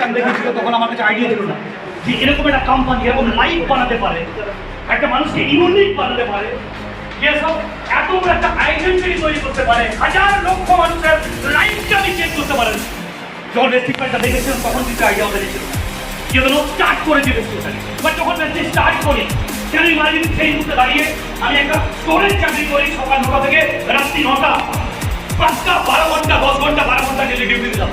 System দেখেছিল তখন আমার কাছে আইডিয়া ছিল না যে এরকম একটা কোম্পানি এরকম লাইফ বানাতে পারে, একটা মানুষকে ইউনিক বানাতে পারে, যেসব এত বড় একটা আইডেন্টিটি তৈরি করতে পারে, হাজার লক্ষ মানুষের লাইফকে আমি চেঞ্জ করতে পারেন। যখন রেস্টুরেন্টটা দেখেছিলাম তখন কিন্তু আইডিয়া আমাদের ছিল যেগুলো স্টার্ট করেছি রেস্টুরেন্ট। বাট যখন স্টার্ট করি সেখানে মাঝে সেই মুহূর্তে দাঁড়িয়ে আমি একটা স্টোরের চাকরি করি সকাল 9টা থেকে রাত্রি 9টা, 5টা 12 ঘন্টা 10 ঘন্টা 12 ঘন্টা ডেলি ডিউটি দিলাম।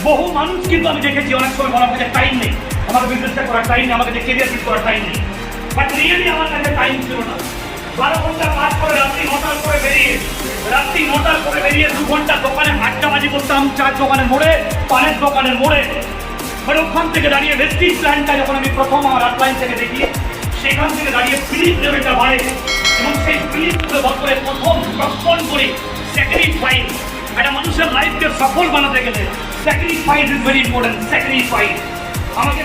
বহু মানুষ কিন্তু আমি দেখেছি অনেক সময় আমার কাছে টাইম নেই, আমাকে বিজনেসটা করার টাইম নেই, আমাকে কেরিয়ার বিল্ড করার টাইম নেই। বাট রিয়েলি আমার কাছে টাইম ছিল না। 12 ঘন্টা কাজ করে রাত্রি 9টার করে বেরিয়ে 2 ঘন্টা দোকানে আড্ডাবাজি করতাম, চার দোকানের মোড়ে, পানের দোকানের মোড়ে। মানে ওখান থেকে দাঁড়িয়ে ভেস্টিজ প্ল্যানটা যখন আমি প্রথম আমার আপলাইন থেকে দেখি, সেখান থেকে দাঁড়িয়ে ফিলিপ লেভেলটা বাড়ে এবং সেই ফিলিপগুলো বছরে প্রথম প্রশ্ন করি স্যাক্রিফাইস। একটা মানুষের লাইফকে সফল বানাতে গেলে sacrifice is very important. Sacrifice আমাকে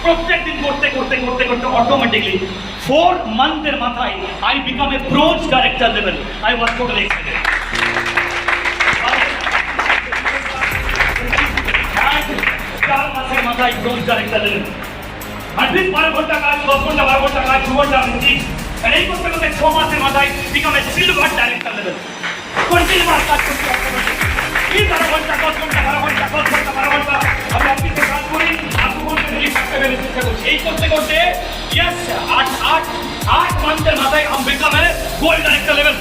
প্রত্যেক দিন করতে করতে করতে করতে অটোমেটিকলি 4 মান্থের মাথায় I become a bronze director level. I was totally excited. 4 মাসের মাথায় ব্রোঞ্জ ডাইরেক্টর লেভেল। অ্যাটলিস্ট 12 ঘন্টা কাজ, 10 ঘন্টা 12 ঘন্টা কাজ, 2 ঘন্টা মিটিং, আর এই করতে করতে 6 মাসের মাথায় become a silver director level. Continuous কাজ করতে হবে। এই 12 ঘন্টা 10 ঘন্টা 12 ঘন্টা 10 ঘন্টা 12 ঘন্টা আমি অফিসে কাজ করি, 8 ঘন্টা ডেলি থাকতে হবে চেষ্টা করছি। এই করতে করতে ইয়েস 8 মান্থের মাথায় আমি become a gold director level.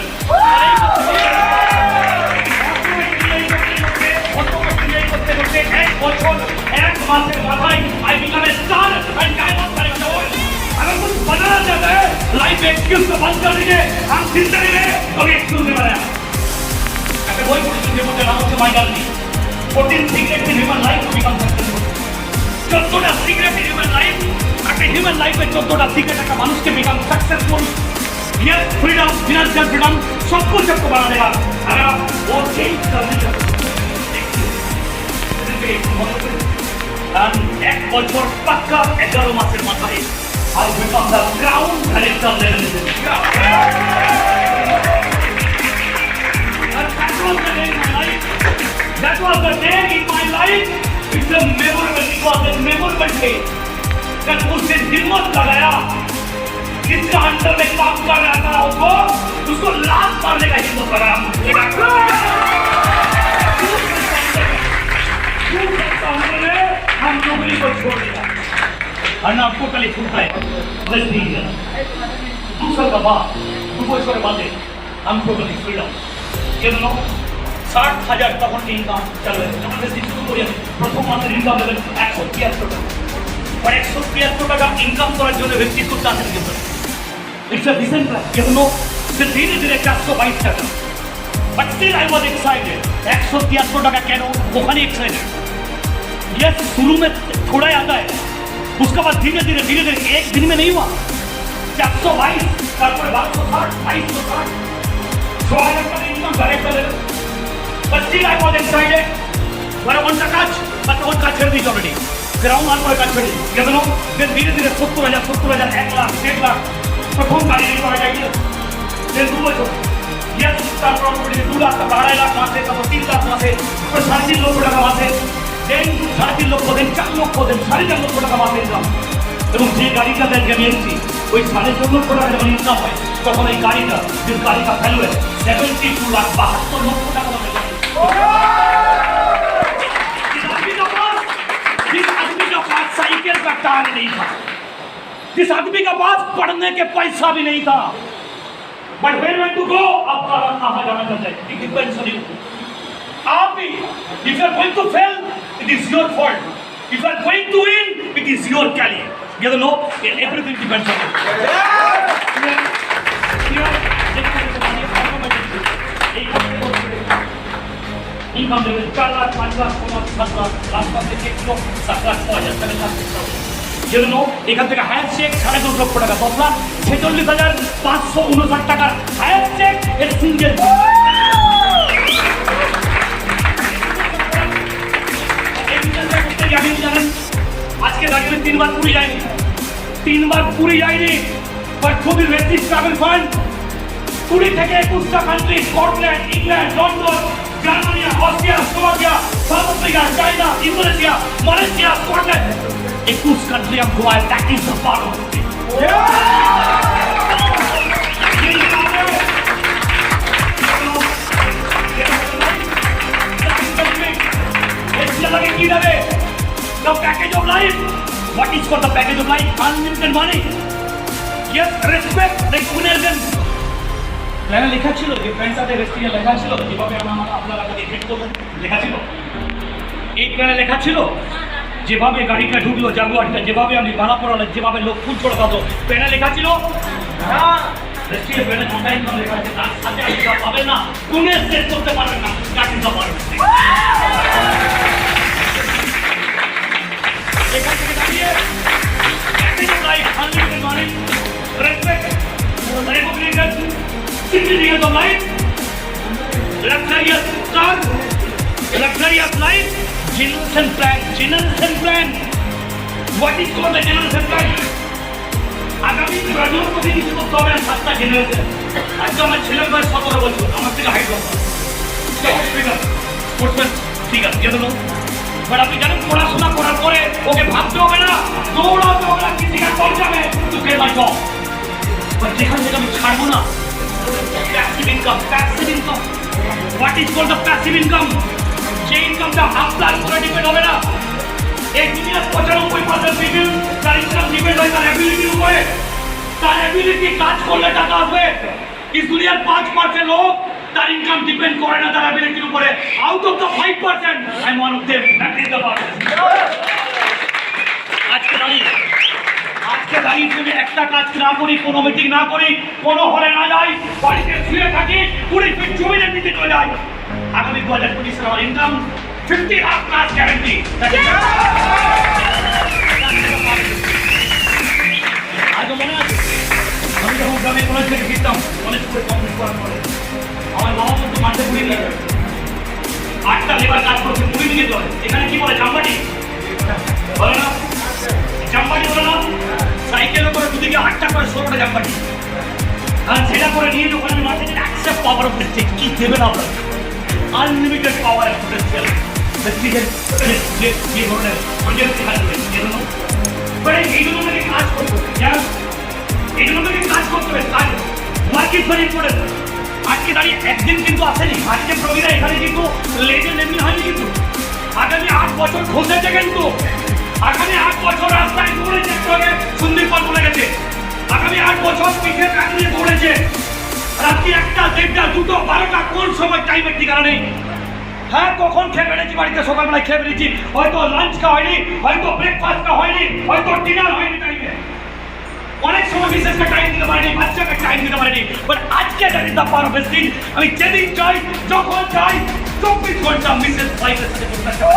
করতে করতে 1 বছর 1 মাসের মাথায় I become a star and diamond director। अगर कुछ बनाना चाहता है लाइफ में एक्सक्यूज को बंद कर दीजिए, हम जिंदगी में कभी एक्सक्यूज नहीं बनाया। ऐसे कोई मुझे मुझे नाम से my girl 14 secrets in human life to become successful. 14টা सीक्रेट इन ह्यूमन लाइफ, একটা হিউম্যান লাইফে 14টা সিক্রেট একটা মানুষকে বিকাম सक्सेसफुल। ये फ्रीडम, फाइनेंशियल फ्रीडम सब कुछ आपको बना देगा अगर आप वो चेंज करने चाहते हैं। And 1 বছর পাক্কা 11 মাসের মাথায় I become the crown director level। And that was the day in my life. That was the day in my life. It's a memorable, it was a memorable day। जब उसने हिम्मत लगाया, जिसका अंडर में काम कर रहा था उसको लात मारने का हिम्मत लगाया। हम नौकरी को छोड़ दिया और ना टोटली छूटा है, बस नहीं है। दूसरा दफा 2 বছরের বাদে हम टोटली फ्रीडम। ये दोनों 60,000 তখন ইনকাম চালু হয়েছে। যখন বেশি শুরু করি আমি প্রথম মাসের ইনকাম লেভেল 173 টাকা। और 173 টাকা ইনকাম করার জন্য ব্যক্তি করতে আসেন কিন্তু इट्स अ डिसेंट लाइफ। ये दोनों फिर धीरे धीरे 422 টাকা। But still I was excited. 173 টাকা কেন ওখানে एक्साइटेड। यस शुरू में थोड़ा ही आता है, उसके बाद धीरे धीरे एक दिन में नहीं हुआ। 422 তারপরে 1260 2260 6000 টাকা income director level. But still I was excited. 12 ঘন্টা কাজ, বাট তখন কাজ ছেড়ে দিয়েছি অলরেডি। গ্রাউন্ড আর করে কাজ ছেড়ে দিয়েছি। কেন ধীরে ধীরে 70,000 1 লাখ 1 লাখ প্রথম গাড়ি নিয়ে করা যায়। 2 বছর ইয়েস তারপর 2 লাখ টাকা 2.5 লাখ মাসে, তারপর 3 লাখ মাসে, তারপর 3.5 লক্ষ টাকা মাসে, দেন 3.5 লক্ষ, দেন 4 লক্ষ, দেন 4.5 লক্ষ টাকা মাসে ইনকাম। এবং যে গাড়িটা দেখে আমি এসেছি ওই 4.5 লক্ষ টাকা যখন ইনকাম হয় তখন এই গাড়িটা जिस गाड़ी का वैल्यू है 72 लाख 72 लक्ष টাকা দাম। जिस आदमी का पास साइकिल का टायर नहीं था, जिस आदमी का पास पढ़ने के पैसा भी नहीं था, but where went to go, आपका कहाँ जाना चाहता है इट डिपेंड्स ऑन यू। आप भी if you are going to fail it is your fault, if you are going to win it is your career। you know everything depends on you। Income level 4 lakh 5 lakh 6 lakh 7 lakh রাস্তা থেকে 1 লাখ 7 লাখ 6,000 টাকা কাজ করতে হবে। যেন এখান থেকে হায়ার চেক 2.5 লক্ষ টাকা 10 লাখ 46,559 টাকার হায়ার চেক এর সিঙ্গেল। আপনি জানেন আজকে দাঁড়িয়ে 3 বার পুরী যায়নি, 3 বার পুরী যায়নি, বাট খুবই বেশি ট্রাভেল ফান্ড পুরী থেকে 21টা country, Scotland, England, London, Germany, Austria, Slovakia, South Africa, China, Indonesia, Malaysia, Scotland. 21 country हम घुमाए, that is the power of Wrestling. The package of life. What is called the package of life? Unlimited money. Yes, respect, recognition. প্ল্যানে লেখা ছিল যে friends সাথে রেস্টুরেন্টে লেখা ছিল যেভাবে আপনারা হেড করবেন লেখা ছিল এই প্ল্যানে লেখা ছিল যেভাবে গাড়িটা ঢুকলো জাগুয়ারটা যেভাবে আমি ভাড়া পড়ালাম যেভাবে লোক ফুল করে পাবো প্ল্যানে লেখা ছিল হ্যাঁ রেস্টুরেন্ট প্ল্যানে কোনটাই কম লেখা আছে তার সাথে আপনি যা পাবেন না কোনে সেট করতে পারবেন না গাড়ি যা পারবেন এখান থেকে দাঁড়িয়ে package of life unlimited money respect recognition significance of life luxurious car luxurious life generation plan what is called the generation plan আগামী প্রজন্মকে কিছু করতে হবে না 7টা জেনারেশন আজকে আমার ছেলের বয়স 17 বছর আমার থেকে হাইট কম স্পোর্টসম্যান ঠিক আছে জানো বাট আপনি জানেন পড়াশোনা করার পরে ওকে ভাবতে হবে না দৌড়াতে হবে না কিছু কম যাবে to get my job but যেখান থেকে আমি ছাড়বো না passive income what is called the passive income যে ইনকামটা আপনার উপরে ডিপেন্ড হবে না এই দুনিয়ার 95% পিপল তার ইনকাম ডিপেন্ড হয় তার অ্যাবিলিটির উপরে তার অ্যাবিলিটি কাজ করলে টাকা আসবে এই দুনিয়ার 5% লোক তার ইনকাম ডিপেন্ড করে না তার অ্যাবিলিটির উপরে out of the 5% I am one of them that is the person আজকে দাঁড়িয়ে তুমি একটা কাজ না করি কোনো মিটিং না করি কোনো হলে না যাই বাড়িতে শুয়ে থাকি 20 ফিট জমিনের নিচে চলে যাই আগামী 2025 সালে আমার ইনকাম 50 লাখ প্লাস গ্যারান্টি আজও মনে আছে আমি যখন গ্রামে কলেজ থেকে ফিরতাম কলেজ করে কমপ্লিট করার পরে আমার বাবা কিন্তু মাঠে ঘুরে নিয়ে যাবে 8টা লেবার কাজ করছে ঘুরে নিয়ে চলে এখানে কি বলে জামবাটি বলে না জামবাটি বলে না সাইকেলের উপরে দুদিকে 8টা করে 16টা জামবাটি আর সেটা করে নিয়ে যখন আমি মাঠে অ্যাকসেপ্ট পাওয়ার অফ ডিস্ট্রিক কি দেবেন আপনার আনলিমিটেড পাওয়ার অফ পোটেনশিয়াল ডিস্ট্রিক্টের যে ধরনের প্রজেক্ট এখানে রয়েছে এজন্য এইগুলো থেকে কাজ করতে হবে এইগুলো থেকে কাজ করতে হবে কাজ ওয়ার্ক ইজ ভেরি ইম্পর্টেন্ট আজকে দাঁড়িয়ে একদিন কিন্তু আসেনি আজকে প্রবীরা এখানে কিন্তু লেজেন্ড এমনি হয়নি কিন্তু আগামী 8 বছর খোঁজেছে কিন্তু আগামী 8 বছর রাস্তায় দৌড়েছে একটু সুন্দর পাল বলে গেছে আগামী 8 বছর পিঠে কাজ নিয়ে দৌড়েছে রাত্রি 1টা 1:30 2টো 12টা কোন সময় টাইমের ঠিকানা নেই হ্যাঁ কখন খেয়ে বেড়েছি বাড়িতে সকালবেলায় খেয়ে বেড়েছি হয়তো লাঞ্চ খাওয়া হয়নি হয়তো ব্রেকফাস্ট খাওয়া হয়নি হয়তো ডিনার হয়নি টাইমে অনেক সময় বিশেষকে টাইম দিতে পারিনি বাচ্চাকে টাইম দিতে পারিনি বাট আজকে জানি দ্য পাওয়ার অফ রেসলিং আমি যেদিন চাই যখন চাই 24 ঘন্টা মিসেস ওয়াইফের সাথে করতে চাই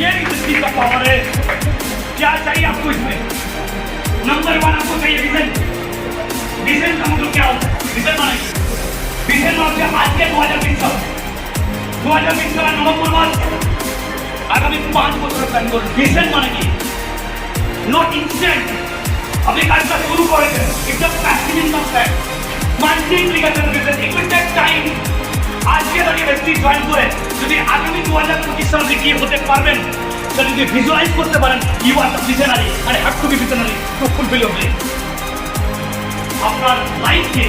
ये इंडस्ट्री का पावर है क्या चाहिए आपको इसमें नंबर 1 आपको चाहिए विजन विजन का मतलब क्या होता है विजन माने विजन मतलब आज के 2020 का नवंबर मास आगामी 5 বছর প্ল্যান করুন ভিশন মানে কি নট ইনস্ট্যান্ট আপনি কাজটা শুরু করেছেন it's a passive income plan multiplication vision it will take time আজকে দাঁড়িয়ে ব্যক্তি জয়েন করে যদি আগামী 2025 সালে কি হতে পারবেন যদি ভিজুয়ালাইজ করতে পারেন you are the visionary and have to be visionary to fulfill your dream আপনার লাইফকে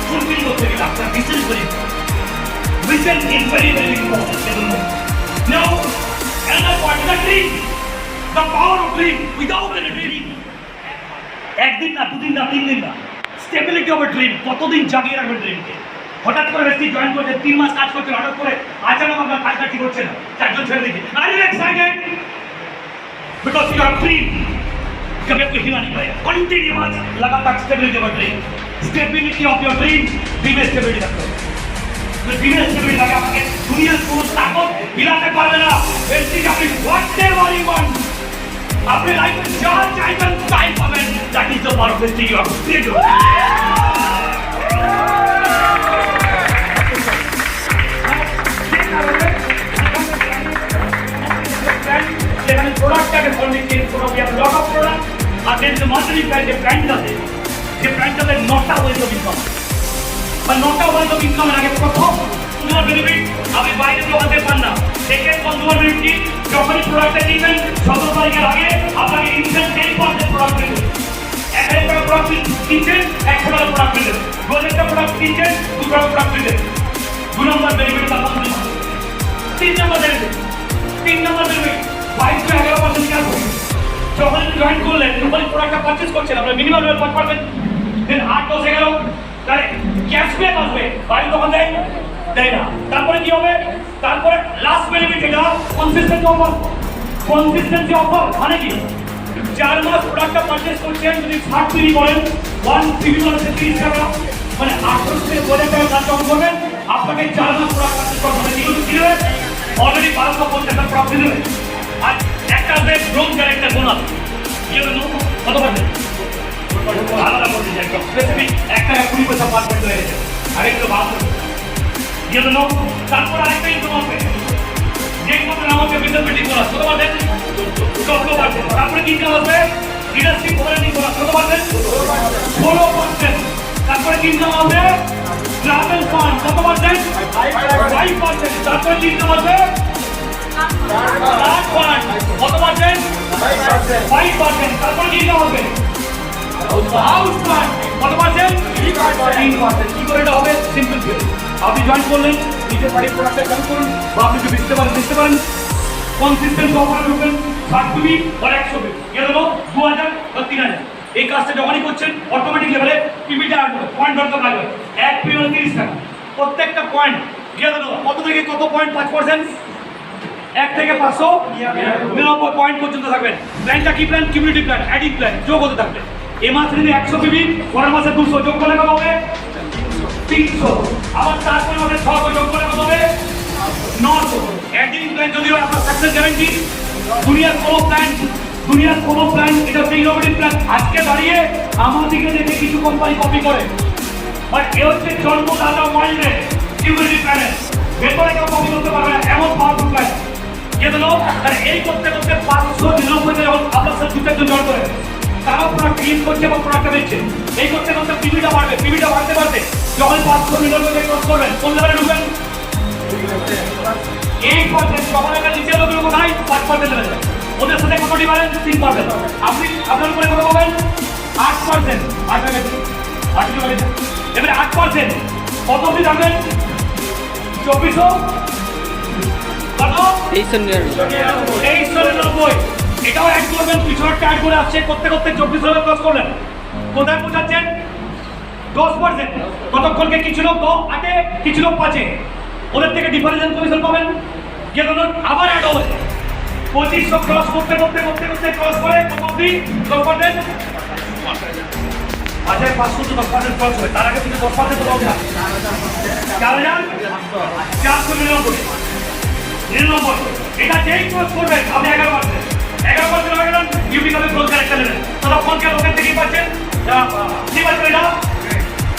ফুলফিল করতে গেলে আপনার ভিশন করি vision is very very important now another part is a dream the power of dream without any dream একদিন না দুদিন না 3 দিন না স্টেবিলিটি অফ এ ড্রিম কতদিন জাগিয়ে রাখবেন ড্রিমকে হঠাৎ করে ব্যক্তি জয়েন করতে 3 মাস কাজ করতে হঠাৎ করে আচানক আপনার কাজটা ঠিক হচ্ছে না চারজন ছেড়ে দিচ্ছে are you excited because you have dream कभी आपको हिला नहीं पड़ेगा कंटिन्यूअस लगातार stability of dream stability of your dream dream stability रखो तो ड्रीम स्टेबिलिटी लगा आपके दुनिया को ताकत हिलाते पारবে না এসি আপনি হোয়াটএভার ইউ ওয়ান্ট আপনি লাইফে যা চাইবেন তাই পাবেন that is the power of the you have created যেখানে প্রোডাক্টটাকে ফন্ডিং করে পুরো বিয়ার লট অফ প্রোডাক্ট আর দেন যে মার্কেটিং প্ল্যান যে ব্র্যান্ড আছে যে ব্র্যান্ডটাতে 9টা ওয়েজ অফ ইনকাম বা 9টা ওয়েজ অফ ইনকামের আগে প্রথম কনজিউমার বেনিফিট আপনি বাইরে দোকানতে পান না। সেকেন্ড কনজিউমার বেনিফিট কি, যখনই প্রোডাক্টটা কিনবেন 17 তারিখের আগে আপনাকে ইনস্ট্যান্ট 10% প্রোডাক্ট পেয়ে যাবেন। 1000 টাকা প্রোডাক্ট কিনছেন 100 টাকা প্রোডাক্ট পেয়ে যাবেন। 2000 টাকা প্রোডাক্ট কিনছেন 200 টাকা প্রোডাক্ট পেয়ে যাবেন। 2 নম্বর বেনিফিট আপনার 3 নম্বর বেনিফিট 22-11% ক্যাশ হবে। যখন জয়েন করলেন তখন প্রোডাক্টটা পারচেজ করছেন আপনার মিনিমাম লেভেল 5%, দেন 8-10-11 তাহলে ক্যাশব্যাক আসবে। বাড়ি দোকান দেয় না। তারপরে কি হবে, তারপরে লাস্ট বেনিফিট এটা কনসিস্টেন্সি অফার। কনসিস্টেন্সি অফার মানে কি, 4 মাস প্রোডাক্টটা পারচেজ করছেন, যদি 60 পিবি করেন 1 পিবি মানে 30 টাকা, মানে 800 থেকে 2000 টাকা দাম কম করবেন, আপনাকে 4 মাস প্রোডাক্ট পারচেজ করতে হবে। এগুলো কি দেবে, অলরেডি 1250 টাকা প্রফিট দেবে। আর একটা আসবে ব্রোঞ্জ ক্যারেক্টার বোনাস, এগুলো কত পারবেন আলাদা করতে চাই, স্পেসিফিক 1 টাকা 20 পয়সা পার পয়েন্ট হয়ে গেছে, আরেকটু বাদ এগুলো। তারপর আরেকটা ইনকাম আসবে, যে ইনকামের নাম হচ্ছে ভিজিবিলিটি বোনাস, কত পারবেন 14%। তারপরে কি ইনকাম আসবে, লিডারশিপ ওয়ারেন্টি বোনাস, কত পারবেন 16%। তারপরে কি ইনকাম আসবে, ট্রাভেল ফান্ড, কত পারবেন 5%। তারপরে কি ইনকাম আসবে, কত পারছেন 5%। তারপরে কি ইনকাম হবে, হাউস ফান্ড, কত পারছেন 3%। কি করে এটা হবে, সিম্পল। আপনি জয়েন করলেন, নিজের বাড়ির প্রোডাক্টটা জয়েন করুন, বা আপনি যদি বেচতে পারেন কনসিস্টেন্ট অফার করবেন 60 পিবি আর 100 পিবি, এর হলো 2000 বা 3000। এই কাজটা যখনই করছেন অটোমেটিক লেভেলে পিবিটা আসবে, পয়েন্ট ধরতে পারবে। 1 পিবি 30 টাকা, প্রত্যেকটা পয়েন্ট দিয়ে দেবো কত থেকে কত পয়েন্ট, 5%, 1 থেকে 599 পয়েন্ট পর্যন্ত থাকবেন। প্ল্যানটা কি প্ল্যান, কিউমিউনিটি প্ল্যান, অ্যাডিং প্ল্যান, যোগ হতে থাকবে। এই মাসে যদি 100 পিবি, পরের মাসে 200, যোগ করলে কত হবে 300, আবার তারপরে মাসে 600, যোগ করলে কত হবে 900। অ্যাডিং প্ল্যান যদি হয় আপনার সাকসেস গ্যারান্টি। দুনিয়ার কোনো প্ল্যান এটা হচ্ছে ইনোভেটিভ প্ল্যান। আজকে দাঁড়িয়ে আমাদেরকে দেখে কিছু কোম্পানি কপি করে, বাট এ হচ্ছে জন্মদাতা ওয়ার্ল্ডের কিউমিউনিটি প্ল্যানের, ভেতরে কেউ কপি করতে পারবে না, এমন পাওয়ারফুল প্ল্যান। এই করতে 599 যখন আপনার সাথে দুটো জয়েন করে তারাও প্রোডাক্ট ইউজ করছে এবং প্রোডাক্টটা দিচ্ছে। এই করতে পিবিটা বাড়বে, পিবিটা বাড়তে যখন 599 ক্রস করবেন কোন লেভেলে ঢুকবেন, 8%। তখন একটা নিচে লোকের কোথায় 5% লেভেলে, ওদের সাথে কত ডিফারেন্স 3%। আপনি আপনার উপরে কত পাবেন 8%। 8 এবারে 8% কত অবধি যাবেন 2400 2399। এটাও অ্যাড করবেন, পিছনেরটা অ্যাড করে আসছে, করতে 2400 ক্রস করলেন, কোথায় পৌঁছাচ্ছেন 10%। ততক্ষণকে কিছু লোক 8-এ, কিছু লোক 5-এ, ওদের থেকে ডিফারেন্স কমিশন পাবেন। যে ধরুন আবার অ্যাড হবে 2500 ক্রস করতে ক্রস করে কত অবধি 10%। আচ্ছা 500 তো 10% ক্রস হবে, তার আগে কিন্তু 10% তো হবে না, 4499। এটা যেই ক্রস করবেন আপনি 11% হয়ে গেলেন, ইউপি কাপে ক্রস ক্যারেক্টার নেবেন। ততক্ষণকে লোকের থেকেই পাচ্ছেন কি পাচ্ছেন, এটা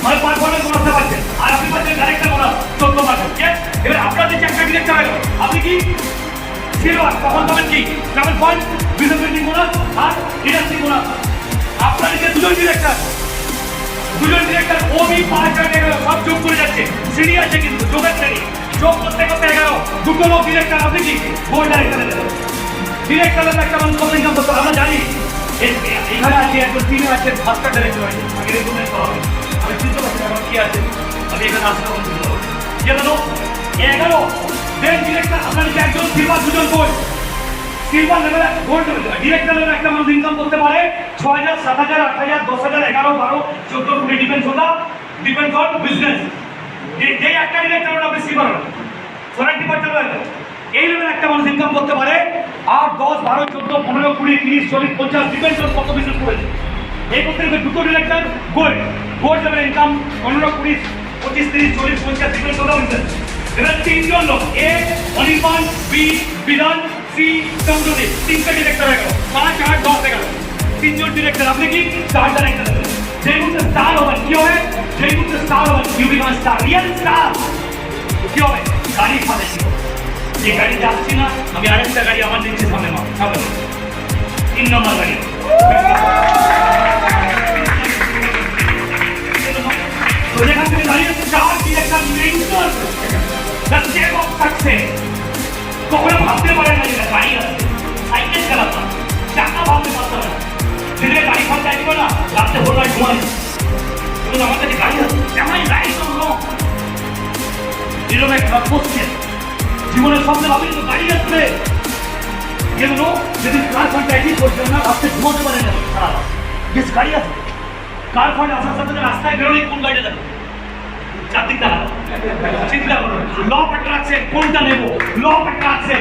মানে 5% ক্রসতে পাচ্ছেন, আর আপনি পাচ্ছেন ক্যারেক্টার বোনাস 14%। এবার আপনার যে একটা ডিরেক্টর হয়ে গেল, আপনি কি সিলভার, তখন পাবেন কি ট্রাভেল পয়েন্ট, ভিজিবিলিটি বোনাস আর লিডারশিপ বোনাস। আপনার যে দুজন ডিরেক্টর ওবি 5000 টাকা সব যোগ করে যাচ্ছে, সিডি আছে কিন্তু যোগের শ্রেণী, যোগ করতে 11 দুটো লোক ডিরেক্টর, আপনি কি গোল্ড ডাইরেক্টর ডিরেক্টরের একটা মানুষ কত ইনকাম করতে আমরা জানি। এখানে আছে একজন তিনি আছেন মাস্টার ডাইরেক্টর আছে, আগে রেকমেন্ড করা হবে, আমি চিন্তা করছি এখন কি আছে, আমি এখানে আসতে বলছি জানো 11 দেন ডিরেক্টর। আপনার যে একজন সিলভার, দুজন gold, silver level gold director level একটা মানুষ ইনকাম করতে পারে 6000, 7000, 8000, 10000, 11, 12, 14, 20 ডিপেন্ডস অন বিজনেস। যে একটা ডিরেক্টর আপনি সিলভার 40% হয়ে গেল, এই লেভেল একটা মানুষ ইনকাম করতে পারে 8, 10, 12, 14, 15, 20, 30, 40, 50 ডিপেন্ডস অন কত বিজনেস করেছে। এই করতে দুটো director gold level income 15, 20, 25, 30, 40, 50 depends on business. এবার তিনজন লোক, এ অনির্বাণ, বি বিধান, সি চন্দ্রদীপ, 3টে ডিরেক্টর হয়ে গেল, 5, 8, 10 হয়ে গেল, 3জন ডিরেক্টর। আপনি কি 4 ডাইরেক্টর দেবেন। যেই মুহূর্তে স্টার হবেন কি হবে, যেই মুহূর্তে স্টার হবেন you become star, real star. কি হবে, গাড়ি সাথে যে গাড়ি যাচ্ছি না আমি, আরেকটা গাড়ি আমার দিচ্ছি সামনে, 3 নম্বর গাড়ি। থাকছে কখনো ভাবতে পারে না যে গাড়ি আছে সাইকেল চালাতাম চাকা ভাবতে পারতাম না সেদিকে গাড়ি ফাঁকা দিবে না রাত্রে ভোরবেলায় ঘুমাই কিন্তু আমার কাছে গাড়ি আছে এমন গাড়ি তো এরকম একটা কোশ্চেন জীবনের স্বপ্নে ভাবি তো গাড়ি আসবে এগুলো যেদিন কার ফান্ডটা এটি করছেন না রাত্রে ঘুমাতে পারে না সারা বেশ গাড়ি আছে কার ফান্ড আসার সাথে রাস্তায় বেরোলেই কোন গাড়িটা দেখো চারদিক দেখা চিন্তা করুন ল অফ অ্যাট্রাকশন কোনটা নেবো ল অফ অ্যাট্রাকশন